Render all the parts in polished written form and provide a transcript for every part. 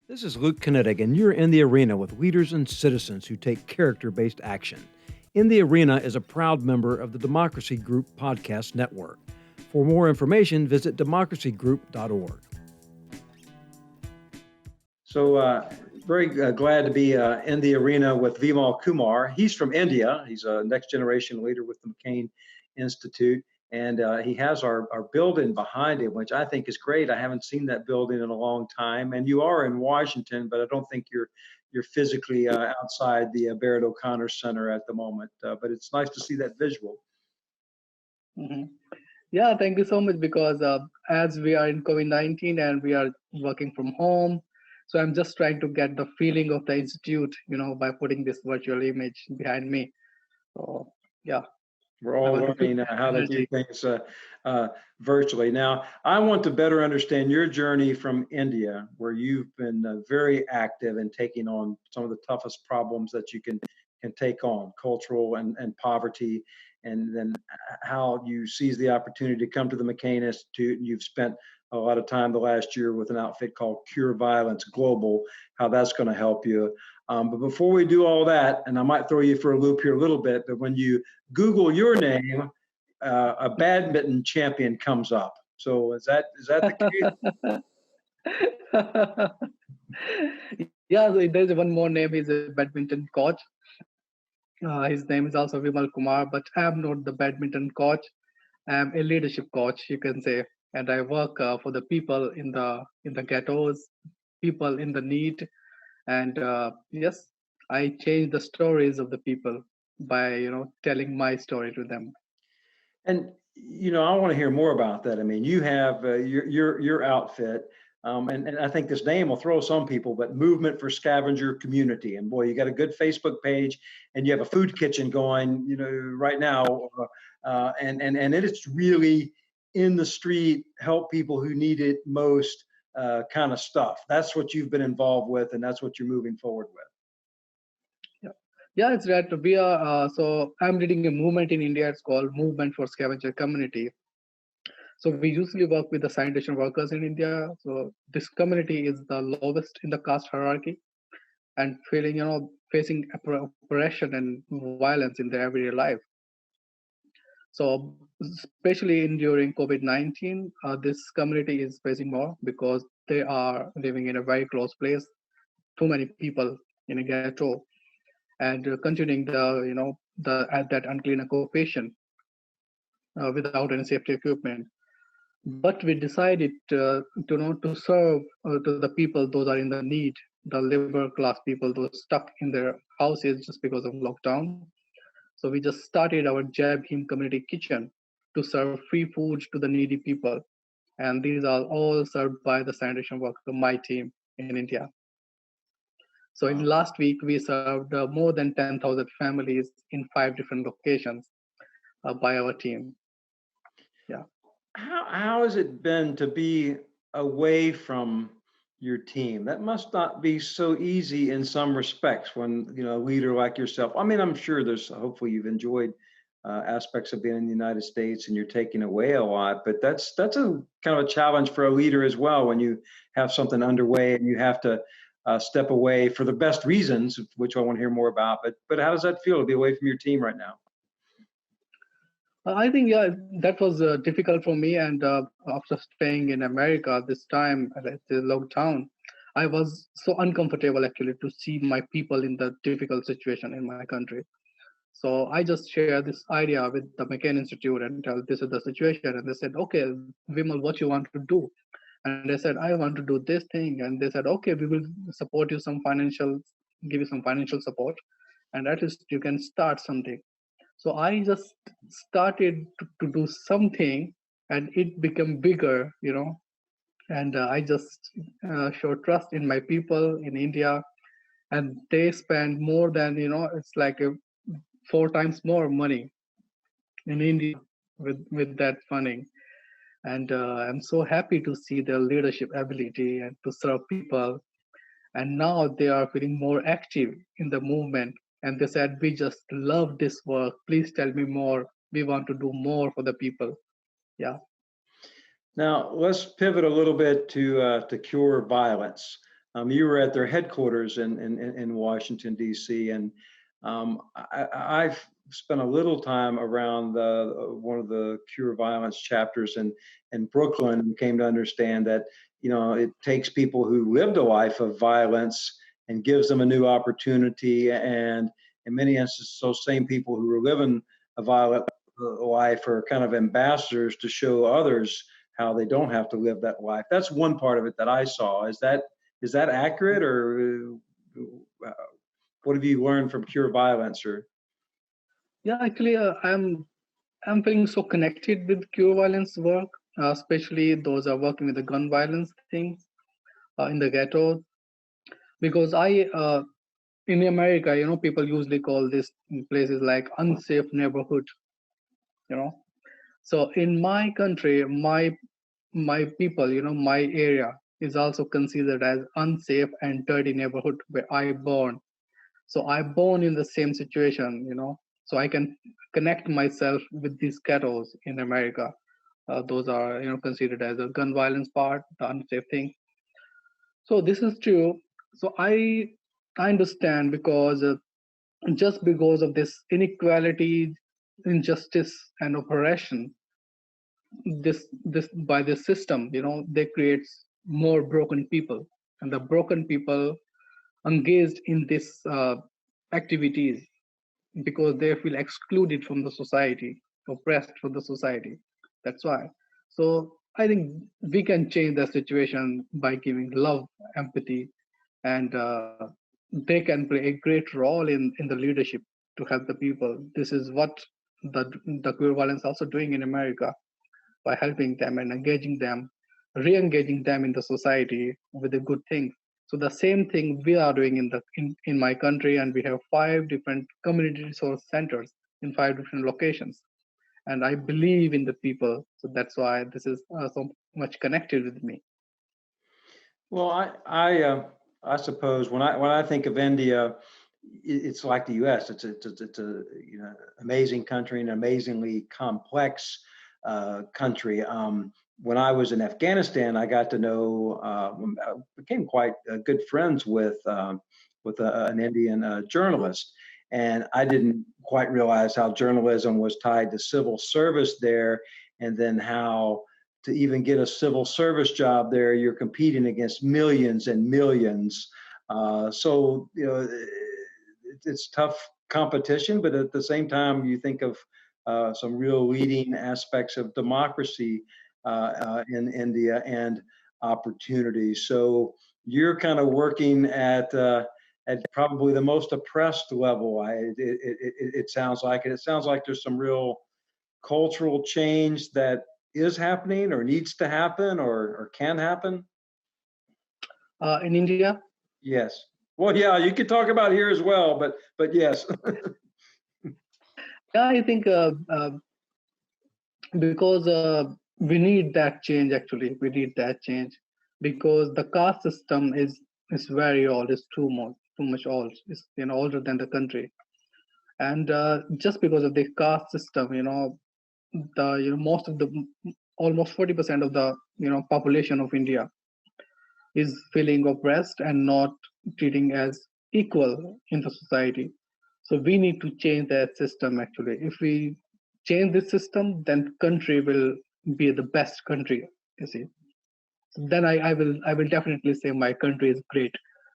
This is Luke Kinetic, and you're in the arena with leaders and citizens who take character based action. In the Arena is a proud member of the Democracy Group Podcast Network. For more information, visit democracygroup.org. So, very glad to be in the arena with VImal Kumar. He's from India. He's a next generation leader with the McCain Institute. And he has our building behind him, which I think is great. I haven't seen that building in a long time. And you are in Washington, but I don't think you're physically outside the Barrett O'Connor Center at the moment. But it's nice to see that visual. hmm Yeah, thank you so much because as we are in COVID-19 and we are working from home, so I'm just trying to get the feeling of the institute, by putting this virtual image behind me. So yeah, We're I all want to feel learning how to do energy. things virtually. Now, I want to better understand your journey from India, where you've been very active in taking on some of the toughest problems that you can take on, cultural and poverty, and then how you seize the opportunity to come to the McCain Institute. And you've spent a lot of time the last year with an outfit called Cure Violence Global, how that's going to help you. But before we do all that, and I might throw you for a loop here a little bit, but when you Google your name, a badminton champion comes up. So is that the case? Yeah, so there's one more name. He's a badminton coach. His name is also Vimal Kumar, but I'm not the badminton coach. I'm a leadership coach, you can say, and I work for the people in the ghettos, people in the need, and yes, I change the stories of the people by telling my story to them. And I want to hear more about that. I mean, you have your outfit, and I think this name will throw some people, but Movement for Scavenger Community. And boy, you got a good Facebook page, and you have a food kitchen going, right now, and it is really in the street, help people who need it most, kind of stuff. That's what you've been involved with, and that's what you're moving forward with. Yeah, yeah, it's right. We are so I'm leading a movement in India. It's called Movement for Scavenger Community. So we usually work with the sanitation workers in India. So this community is the lowest in the caste hierarchy and facing oppression and violence in their everyday life. So especially in during COVID-19, this community is facing more because they are living in a very close place, too many people in a ghetto, and continuing that unclean occupation without any safety equipment. But we decided to serve to the people those are in the need, the labor class people, those stuck in their houses just because of lockdown. So we just started our Jab Him Community Kitchen to serve free food to the needy people, and these are all served by the sanitation worker, my team in India. So in last week we served more than 10,000 families in 5 different locations by our team. Yeah. How has it been to be away from your team? That must not be so easy in some respects when, a leader like yourself. I mean, I'm sure there's hopefully you've enjoyed aspects of being in the United States and you're taking away a lot, but that's a kind of a challenge for a leader as well when you have something underway and you have to step away for the best reasons, which I want to hear more about. But how does that feel to be away from your team right now? I think yeah, that was difficult for me. And after staying in America this time, the lockdown, I was so uncomfortable actually to see my people in the difficult situation in my country. So I just shared this idea with the McCain Institute and tell this is the situation. And they said, okay, Vimal, what you want to do? And they said, I want to do this thing. And they said, okay, we will support you some financial, give you some financial support, and at least you can start something. So I just started to do something, and it became bigger, and I just show trust in my people in India, and they spend more than, it's like 4 times more money in India with that funding. And I'm so happy to see their leadership ability and to serve people. And now they are feeling more active in the movement. And they said, we just love this work. Please tell me more. We want to do more for the people. Yeah. Now let's pivot a little bit to cure violence. You were at their headquarters in Washington, D.C., and I've spent a little time around one of the Cure Violence chapters in Brooklyn, and came to understand that, you know, it takes people who lived a life of violence and gives them a new opportunity. And in many instances, those same people who are living a violent life are kind of ambassadors to show others how they don't have to live that life. That's one part of it that I saw. Is that accurate, or what have you learned from Cure Violence? Or Yeah, actually, I'm feeling so connected with Cure Violence work, especially those are working with the gun violence things in the ghetto, because in America, you know, people usually call these places like unsafe neighborhood, you know. So in my country, my people, you know, my area is also considered as unsafe and dirty neighborhood where I born. So I born in the same situation, you know. So I can connect myself with these ghettos in America. Those are, you know, considered as a gun violence part, the unsafe thing. So this is true. So I understand because just because of this inequality, injustice, and oppression, this by this system, you know, they creates more broken people, and the broken people engaged in this activities because they feel excluded from the society, oppressed from the society. That's why. So I think we can change the situation by giving love, empathy, and they can play a great role in the leadership to help the people. This is what the the queer violence also doing in America by helping them and engaging them, re-engaging them in the society with the good things. So the same thing we are doing in my country, and we have 5 different community resource centers in 5 different locations. And I believe in the people, so that's why this is so much connected with me. well, I suppose when I think of India, it's like the U.S. It's a you know, amazing country, an amazingly complex country. When I was in Afghanistan, I got to know, became quite good friends with an Indian journalist, and I didn't quite realize how journalism was tied to civil service there, and then how to even get a civil service job there, you're competing against millions and millions. So you know, it's tough competition, but at the same time, you think of some real leading aspects of democracy in India and opportunities. So you're kind of working at probably the most oppressed level. It sounds like it. It sounds like there's some real cultural change that is happening or needs to happen or can happen. In India, Yes. Well, yeah, you could talk about here as well, but yes. yeah, I think because we need that change. Actually, we need that change because the caste system is very old. It's too much old. It's, you know, older than the country. And just because of the caste system, you know, the, you know, most of the almost 40% of the, you know, population of India is feeling oppressed and not treating as equal in the society. So we need to change that system. Actually, if we change this system, then country will be the best country. You see, so then I will definitely say my country is great.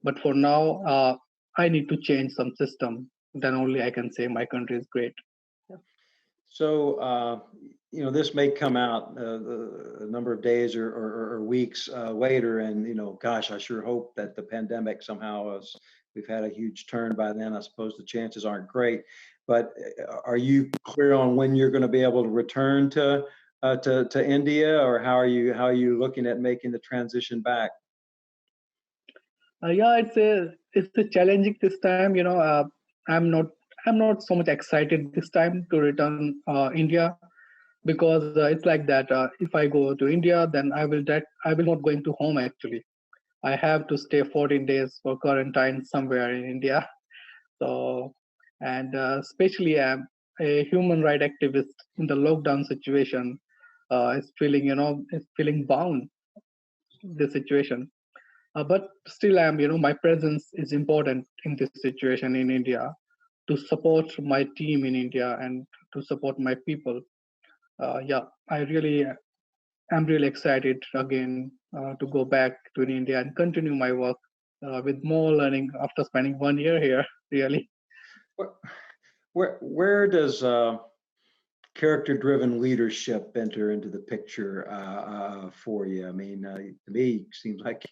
But for now, I need to change some system. Then only I can say my country is great. So, you know, this may come out a number of days or weeks later, and you know, gosh, I sure hope that the pandemic somehow has, we've had a huge turn by then. I suppose the chances aren't great, but are you clear on when you're going to be able to return to India, or how are you looking at making the transition back? Yeah, it's a challenging this time. You know, I'm not I'm not so much excited this time to return India because it's like that. If I go to India, then I will not going to home actually. I have to stay 14 days for quarantine somewhere in India. So, and especially a human right activist in the lockdown situation is feeling, you know, is feeling bound the situation. But still, my presence is important in this situation in India to support my team in India and to support my people. Yeah, I really am really excited again to go back to India and continue my work with more learning after spending 1 year here. Really. Where where does character-driven leadership enter into the picture for you? I mean, to me, it seems like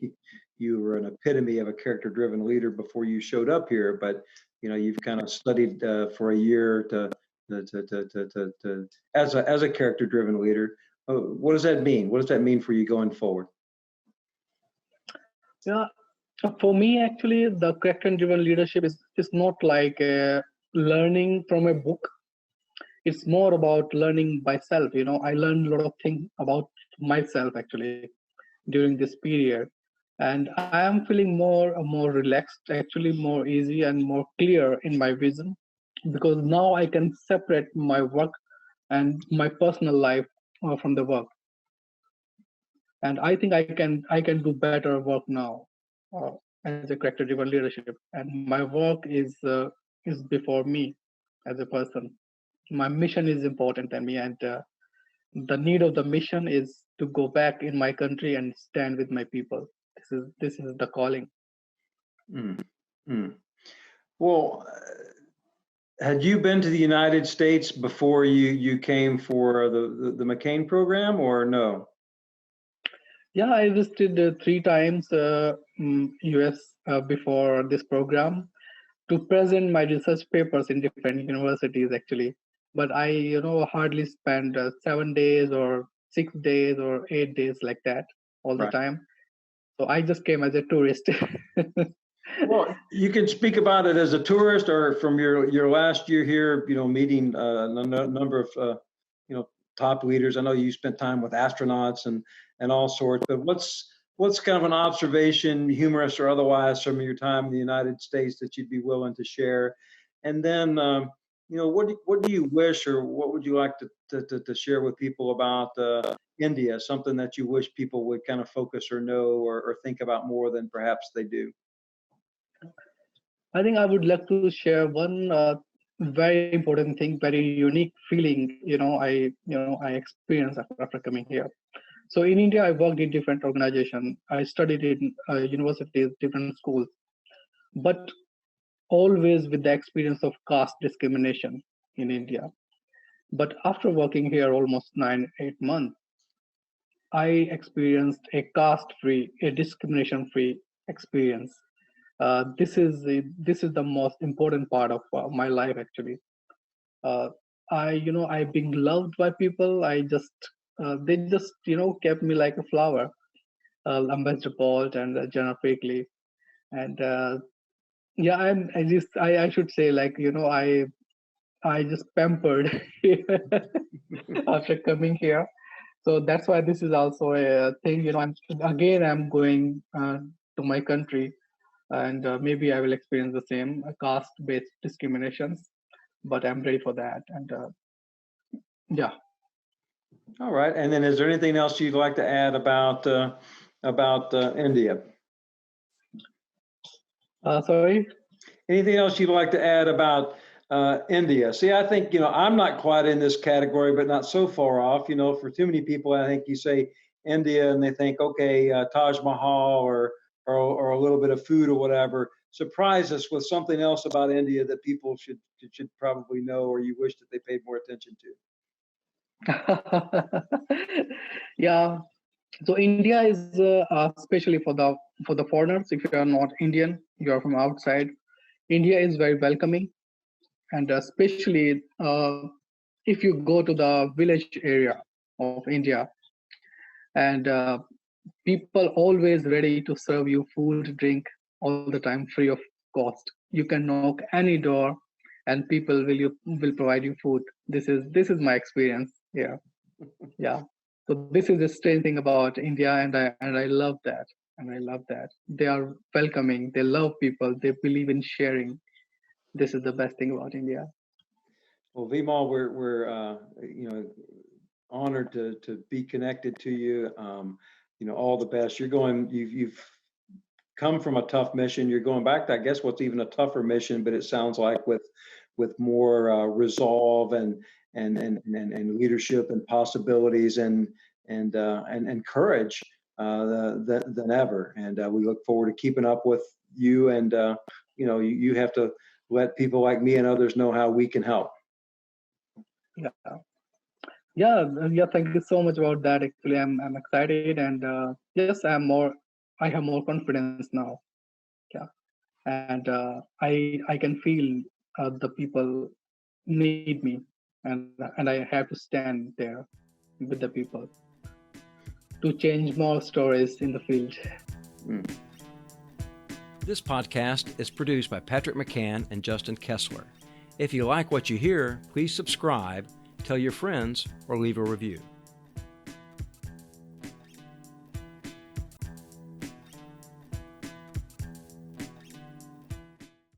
you were an epitome of a character-driven leader before you showed up here. But you've kind of studied for a year to as a character-driven leader. What does that mean? What does that mean for you going forward? Yeah, for me, actually, the character-driven leadership is not like learning from a book. It's more about learning by self. I learned a lot of things about myself actually during this period, and I am feeling more relaxed, actually more easy and more clear in my vision, because now I can separate my work and my personal life from the work, and I think I can do better work now uh, as a character driven leadership, and my work is before me as a person. My mission is important than me, and the need of the mission is to go back in my country and stand with my people. This is the calling. Mm, mm. Well, had you been to the United States before you came for the McCain program, or no? Yeah, I visited 3 times US before this program to present my research papers in different universities actually. But I hardly spend 7 days or 6 days or 8 days like that all the Right. time. So I just came as a tourist. Well, you can speak about it as a tourist or from your last year here, meeting a number of top leaders. I know you spent time with astronauts and all sorts, but what's kind of an observation, humorous or otherwise, from your time in the United States that you'd be willing to share? And then what do you wish, or what would you like to share with people about India, something that you wish people would kind of focus or know or think about more than perhaps they do? I think I would like to share one very important thing, very unique feeling. I experienced after coming here. So in India, I worked in different organizations. I studied in universities, different schools, but always with the experience of caste discrimination in India. But after working here almost 8 months, I experienced a caste-free, a discrimination-free experience. This is the most important part of my life actually. uh, I being loved by people. They just kept me like a flower. Ambassador Paul and Jenna Fakeley, and yeah, I should say, like, I just pampered after coming here. So that's why this is also a thing. I'm going to my country, and maybe I will experience the same caste-based discriminations. But I'm ready for that, and yeah. All right. And then is there anything else you'd like to add about India? Sorry. Anything else you'd like to add about India? See, I think, I'm not quite in this category, but not so far off. For too many people, I think you say India and they think, okay, Taj Mahal or a little bit of food or whatever. Surprise us with something else about India that people should probably know, or you wish that they paid more attention to. Yeah. So India is especially for the foreigners. If you are not Indian, you are from outside. India is very welcoming, and especially if you go to the village area of India, and people always ready to serve you food, drink all the time, free of cost. You can knock any door, and people will provide you food. This is my experience. Yeah, yeah. So this is the strange thing about India, and I love that, and I love that they are welcoming. They love people. They believe in sharing. This is the best thing about India. Well, VImal, we're honored to be connected to you. All the best. You've come from a tough mission. You're going back to, I guess, what's even a tougher mission, but it sounds like with more resolve and leadership and possibilities and courage than ever. And we look forward to keeping up with you. And you have to let people like me and others know how we can help. Yeah. Yeah. Thank you so much about that. Actually, I'm excited, and yes, I have more confidence now. Yeah, and I can feel the people need me, and I have to stand there with the people to change more stories in the field. Mm. This podcast is produced by Patrick McCann and Justin Kessler. If you like what you hear, please subscribe, tell your friends, or leave a review.